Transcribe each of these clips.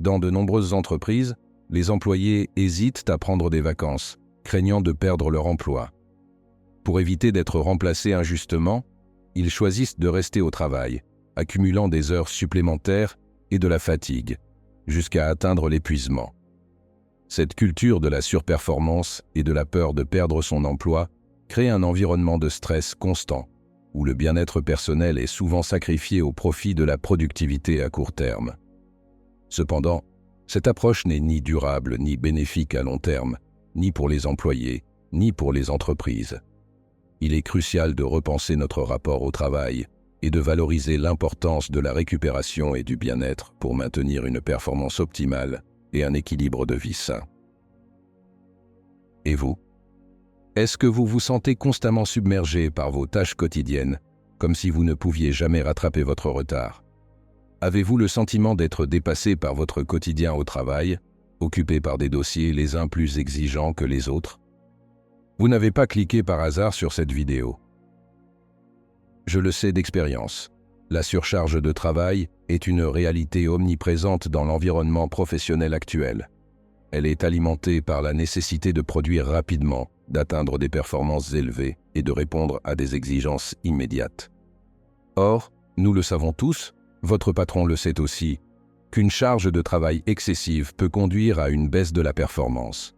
Dans de nombreuses entreprises, les employés hésitent à prendre des vacances, craignant de perdre leur emploi. Pour éviter d'être remplacés injustement, ils choisissent de rester au travail, accumulant des heures supplémentaires et de la fatigue, jusqu'à atteindre l'épuisement. Cette culture de la surperformance et de la peur de perdre son emploi crée un environnement de stress constant, où le bien-être personnel est souvent sacrifié au profit de la productivité à court terme. Cependant, cette approche n'est ni durable ni bénéfique à long terme, ni pour les employés, ni pour les entreprises. Il est crucial de repenser notre rapport au travail et de valoriser l'importance de la récupération et du bien-être pour maintenir une performance optimale et un équilibre de vie sain. Et vous? Est-ce que vous vous sentez constamment submergé par vos tâches quotidiennes, comme si vous ne pouviez jamais rattraper votre retard? Avez-vous le sentiment d'être dépassé par votre quotidien au travail, occupé par des dossiers les uns plus exigeants que les autres? Vous n'avez pas cliqué par hasard sur cette vidéo. Je le sais d'expérience. La surcharge de travail est une réalité omniprésente dans l'environnement professionnel actuel. Elle est alimentée par la nécessité de produire rapidement, d'atteindre des performances élevées et de répondre à des exigences immédiates. Or, nous le savons tous, votre patron le sait aussi, qu'une charge de travail excessive peut conduire à une baisse de la performance.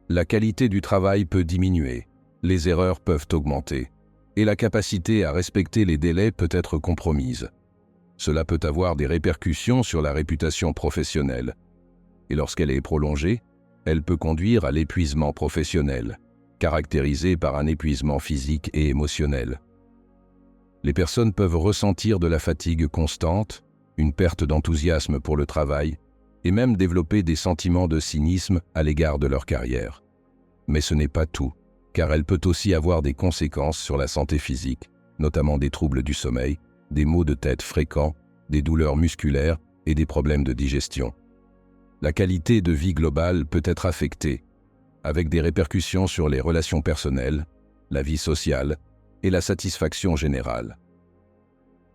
La qualité du travail peut diminuer, les erreurs peuvent augmenter, et la capacité à respecter les délais peut être compromise. Cela peut avoir des répercussions sur la réputation professionnelle, et lorsqu'elle est prolongée, elle peut conduire à l'épuisement professionnel, caractérisé par un épuisement physique et émotionnel. Les personnes peuvent ressentir de la fatigue constante, une perte d'enthousiasme pour le travail, et même développer des sentiments de cynisme à l'égard de leur carrière. Mais ce n'est pas tout, car elle peut aussi avoir des conséquences sur la santé physique, notamment des troubles du sommeil, des maux de tête fréquents, des douleurs musculaires et des problèmes de digestion. La qualité de vie globale peut être affectée, avec des répercussions sur les relations personnelles, la vie sociale et la satisfaction générale.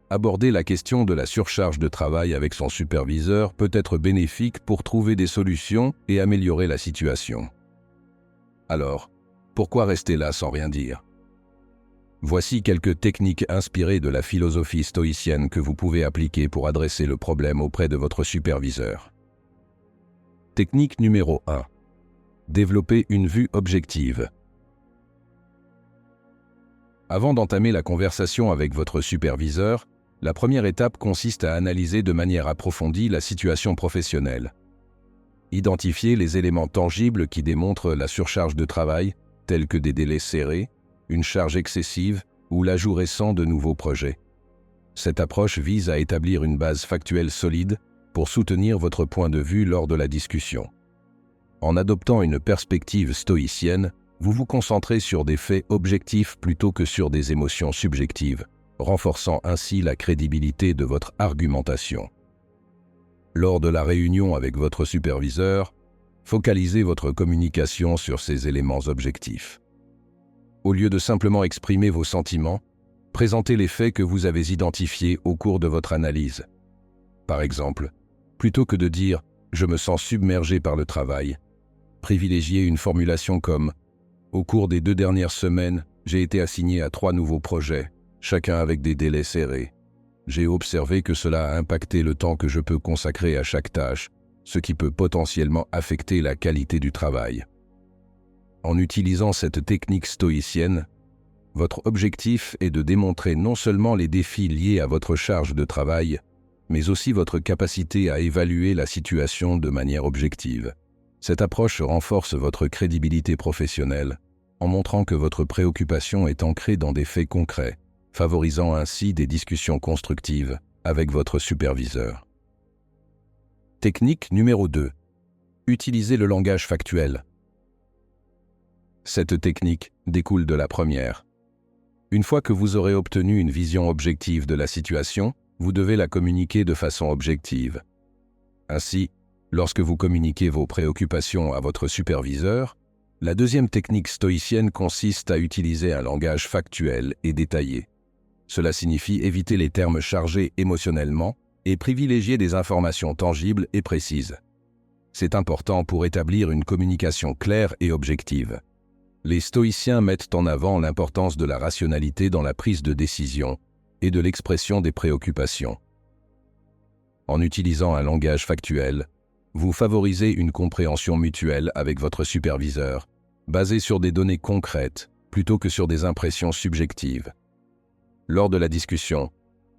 Aborder la question de la surcharge de travail avec son superviseur peut être bénéfique pour trouver des solutions et améliorer la situation. Alors, pourquoi rester là sans rien dire? Voici quelques techniques inspirées de la philosophie stoïcienne que vous pouvez appliquer pour adresser le problème auprès de votre superviseur. Technique numéro 1. Développer une vue objective. Avant d'entamer la conversation avec votre superviseur, la première étape consiste à analyser de manière approfondie la situation professionnelle. Identifiez les éléments tangibles qui démontrent la surcharge de travail, tels que des délais serrés, une charge excessive ou l'ajout récent de nouveaux projets. Cette approche vise à établir une base factuelle solide pour soutenir votre point de vue lors de la discussion. En adoptant une perspective stoïcienne, vous vous concentrez sur des faits objectifs plutôt que sur des émotions subjectives, renforçant ainsi la crédibilité de votre argumentation. Lors de la réunion avec votre superviseur, focalisez votre communication sur ces éléments objectifs. Au lieu de simplement exprimer vos sentiments, présentez les faits que vous avez identifiés au cours de votre analyse. Par exemple, plutôt que de dire « je me sens submergé par le travail », privilégiez une formulation comme « au cours des 2 dernières semaines, j'ai été assigné à 3 nouveaux projets, chacun avec des délais serrés. J'ai observé que cela a impacté le temps que je peux consacrer à chaque tâche, ce qui peut potentiellement affecter la qualité du travail. » En utilisant cette technique stoïcienne, votre objectif est de démontrer non seulement les défis liés à votre charge de travail, mais aussi votre capacité à évaluer la situation de manière objective. Cette approche renforce votre crédibilité professionnelle en montrant que votre préoccupation est ancrée dans des faits concrets, favorisant ainsi des discussions constructives avec votre superviseur. Technique numéro 2. Utilisez le langage factuel. Cette technique découle de la première. Une fois que vous aurez obtenu une vision objective de la situation, vous devez la communiquer de façon objective. Ainsi, lorsque vous communiquez vos préoccupations à votre superviseur, la deuxième technique stoïcienne consiste à utiliser un langage factuel et détaillé. Cela signifie éviter les termes chargés émotionnellement et privilégier des informations tangibles et précises. C'est important pour établir une communication claire et objective. Les stoïciens mettent en avant l'importance de la rationalité dans la prise de décision et de l'expression des préoccupations. En utilisant un langage factuel, vous favorisez une compréhension mutuelle avec votre superviseur, basée sur des données concrètes plutôt que sur des impressions subjectives. Lors de la discussion,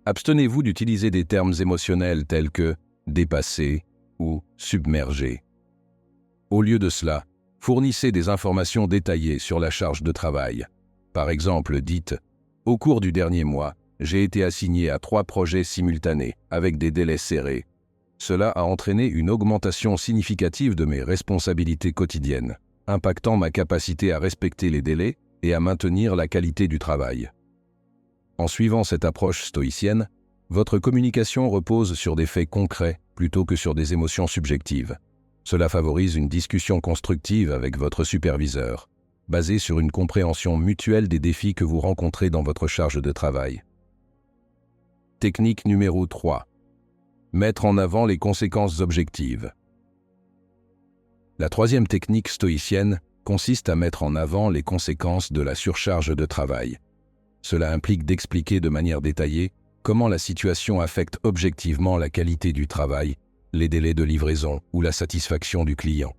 abstenez-vous d'utiliser des termes émotionnels tels que « dépassé » ou « submergé ». Au lieu de cela, fournissez des informations détaillées sur la charge de travail. Par exemple, dites « Au cours du dernier mois, j'ai été assigné à 3 projets simultanés, avec des délais serrés. Cela a entraîné une augmentation significative de mes responsabilités quotidiennes, impactant ma capacité à respecter les délais et à maintenir la qualité du travail. » En suivant cette approche stoïcienne, votre communication repose sur des faits concrets plutôt que sur des émotions subjectives. Cela favorise une discussion constructive avec votre superviseur, basée sur une compréhension mutuelle des défis que vous rencontrez dans votre charge de travail. Technique numéro 3. Mettre en avant les conséquences objectives. La troisième technique stoïcienne consiste à mettre en avant les conséquences de la surcharge de travail. Cela implique d'expliquer de manière détaillée comment la situation affecte objectivement la qualité du travail, les délais de livraison ou la satisfaction du client.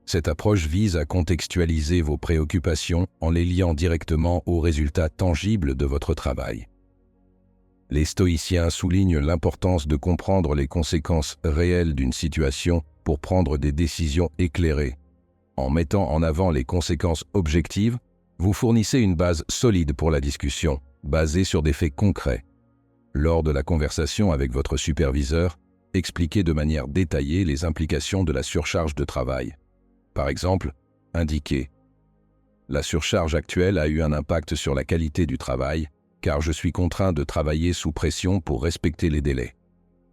Cette approche vise à contextualiser vos préoccupations en les liant directement aux résultats tangibles de votre travail. Les stoïciens soulignent l'importance de comprendre les conséquences réelles d'une situation pour prendre des décisions éclairées. En mettant en avant les conséquences objectives, vous fournissez une base solide pour la discussion, basée sur des faits concrets. Lors de la conversation avec votre superviseur, expliquez de manière détaillée les implications de la surcharge de travail. Par exemple, indiquez « La surcharge actuelle a eu un impact sur la qualité du travail, car je suis contraint de travailler sous pression pour respecter les délais.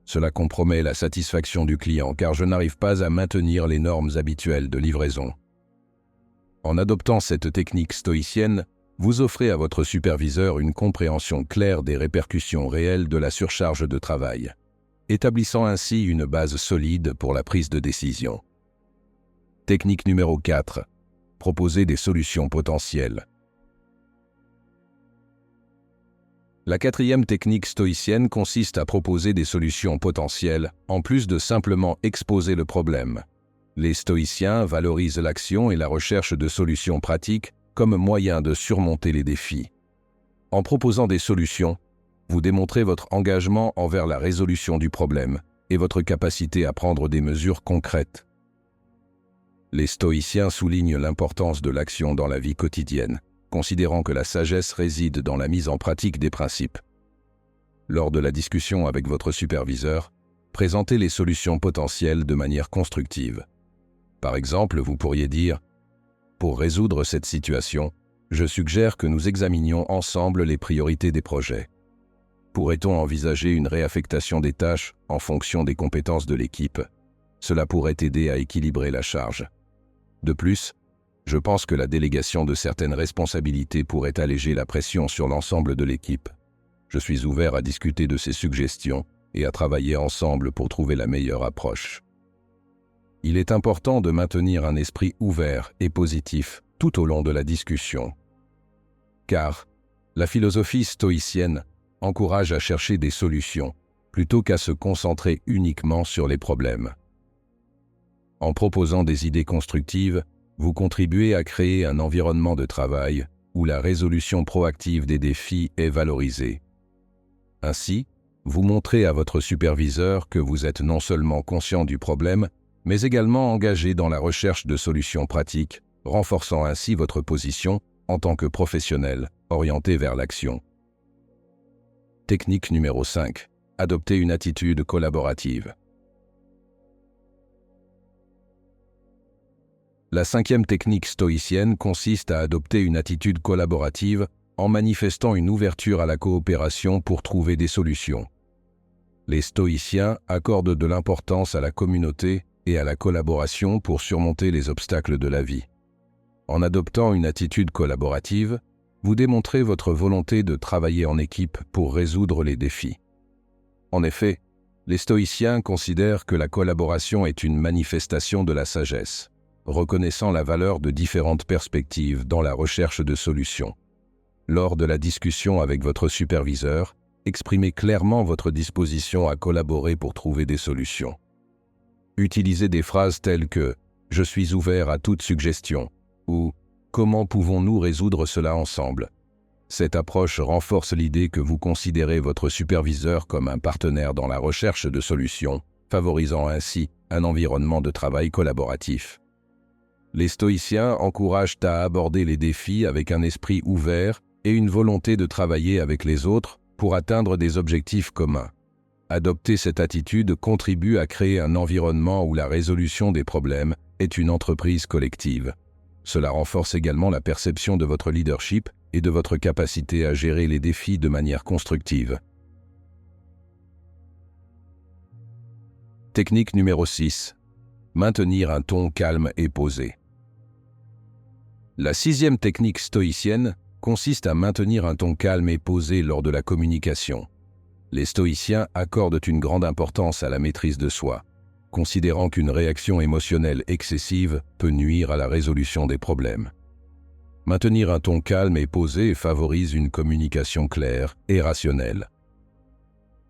Cela compromet la satisfaction du client car je n'arrive pas à maintenir les normes habituelles de livraison. » En adoptant cette technique stoïcienne, vous offrez à votre superviseur une compréhension claire des répercussions réelles de la surcharge de travail, établissant ainsi une base solide pour la prise de décision. Technique numéro 4. Proposer des solutions potentielles. La quatrième technique stoïcienne consiste à proposer des solutions potentielles, en plus de simplement exposer le problème. Les stoïciens valorisent l'action et la recherche de solutions pratiques comme moyen de surmonter les défis. En proposant des solutions, vous démontrez votre engagement envers la résolution du problème et votre capacité à prendre des mesures concrètes. Les stoïciens soulignent l'importance de l'action dans la vie quotidienne, considérant que la sagesse réside dans la mise en pratique des principes. Lors de la discussion avec votre superviseur, présentez les solutions potentielles de manière constructive. Par exemple, vous pourriez dire « Pour résoudre cette situation, je suggère que nous examinions ensemble les priorités des projets. Pourrait-on envisager une réaffectation des tâches en fonction des compétences de l'équipe? Cela pourrait aider à équilibrer la charge. De plus, je pense que la délégation de certaines responsabilités pourrait alléger la pression sur l'ensemble de l'équipe. Je suis ouvert à discuter de ces suggestions et à travailler ensemble pour trouver la meilleure approche. » Il est important de maintenir un esprit ouvert et positif tout au long de la discussion. Car la philosophie stoïcienne encourage à chercher des solutions plutôt qu'à se concentrer uniquement sur les problèmes. En proposant des idées constructives, vous contribuez à créer un environnement de travail où la résolution proactive des défis est valorisée. Ainsi, vous montrez à votre superviseur que vous êtes non seulement conscient du problème, mais également engagé dans la recherche de solutions pratiques, renforçant ainsi votre position en tant que professionnel orienté vers l'action. Technique numéro 5. Adopter une attitude collaborative. La cinquième technique stoïcienne consiste à adopter une attitude collaborative en manifestant une ouverture à la coopération pour trouver des solutions. Les stoïciens accordent de l'importance à la communauté et à la collaboration pour surmonter les obstacles de la vie. En adoptant une attitude collaborative, vous démontrez votre volonté de travailler en équipe pour résoudre les défis. En effet, les stoïciens considèrent que la collaboration est une manifestation de la sagesse, reconnaissant la valeur de différentes perspectives dans la recherche de solutions. Lors de la discussion avec votre superviseur, exprimez clairement votre disposition à collaborer pour trouver des solutions. Utilisez des phrases telles que « Je suis ouvert à toute suggestion » ou « Comment pouvons-nous résoudre cela ensemble ?» Cette approche renforce l'idée que vous considérez votre superviseur comme un partenaire dans la recherche de solutions, favorisant ainsi un environnement de travail collaboratif. Les stoïciens encouragent à aborder les défis avec un esprit ouvert et une volonté de travailler avec les autres pour atteindre des objectifs communs. Adopter cette attitude contribue à créer un environnement où la résolution des problèmes est une entreprise collective. Cela renforce également la perception de votre leadership et de votre capacité à gérer les défis de manière constructive. Technique numéro 6. Maintenir un ton calme et posé. La 6e technique stoïcienne consiste à maintenir un ton calme et posé lors de la communication. Les stoïciens accordent une grande importance à la maîtrise de soi, considérant qu'une réaction émotionnelle excessive peut nuire à la résolution des problèmes. Maintenir un ton calme et posé favorise une communication claire et rationnelle.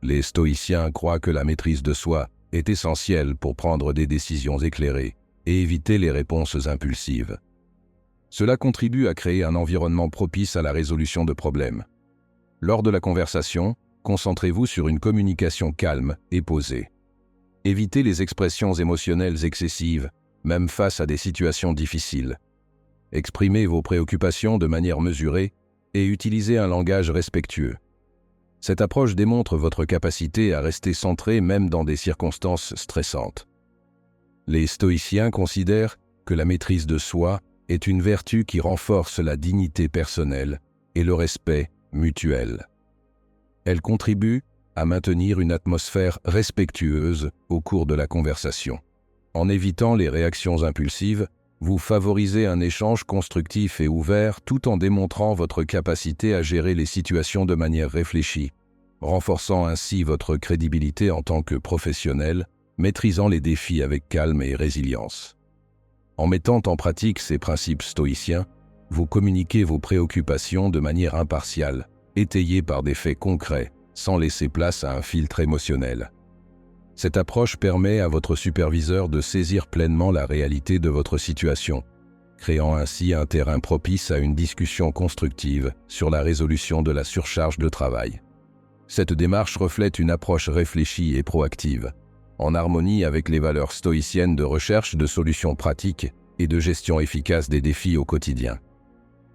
Les stoïciens croient que la maîtrise de soi est essentielle pour prendre des décisions éclairées et éviter les réponses impulsives. Cela contribue à créer un environnement propice à la résolution de problèmes. Lors de la conversation, concentrez-vous sur une communication calme et posée. Évitez les expressions émotionnelles excessives, même face à des situations difficiles. Exprimez vos préoccupations de manière mesurée et utilisez un langage respectueux. Cette approche démontre votre capacité à rester centré même dans des circonstances stressantes. Les stoïciens considèrent que la maîtrise de soi est une vertu qui renforce la dignité personnelle et le respect mutuel. Elle contribue à maintenir une atmosphère respectueuse au cours de la conversation. En évitant les réactions impulsives, vous favorisez un échange constructif et ouvert tout en démontrant votre capacité à gérer les situations de manière réfléchie, renforçant ainsi votre crédibilité en tant que professionnel, maîtrisant les défis avec calme et résilience. En mettant en pratique ces principes stoïciens, vous communiquez vos préoccupations de manière impartiale, étayée par des faits concrets, sans laisser place à un filtre émotionnel. Cette approche permet à votre superviseur de saisir pleinement la réalité de votre situation, créant ainsi un terrain propice à une discussion constructive sur la résolution de la surcharge de travail. Cette démarche reflète une approche réfléchie et proactive, en harmonie avec les valeurs stoïciennes de recherche de solutions pratiques et de gestion efficace des défis au quotidien.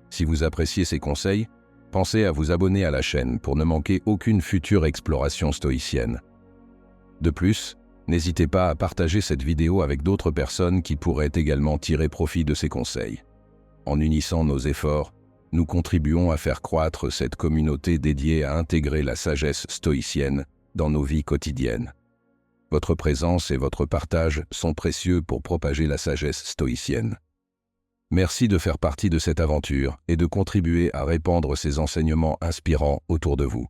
Si vous appréciez ces conseils, pensez à vous abonner à la chaîne pour ne manquer aucune future exploration stoïcienne. De plus, n'hésitez pas à partager cette vidéo avec d'autres personnes qui pourraient également tirer profit de ces conseils. En unissant nos efforts, nous contribuons à faire croître cette communauté dédiée à intégrer la sagesse stoïcienne dans nos vies quotidiennes. Votre présence et votre partage sont précieux pour propager la sagesse stoïcienne. Merci de faire partie de cette aventure et de contribuer à répandre ces enseignements inspirants autour de vous.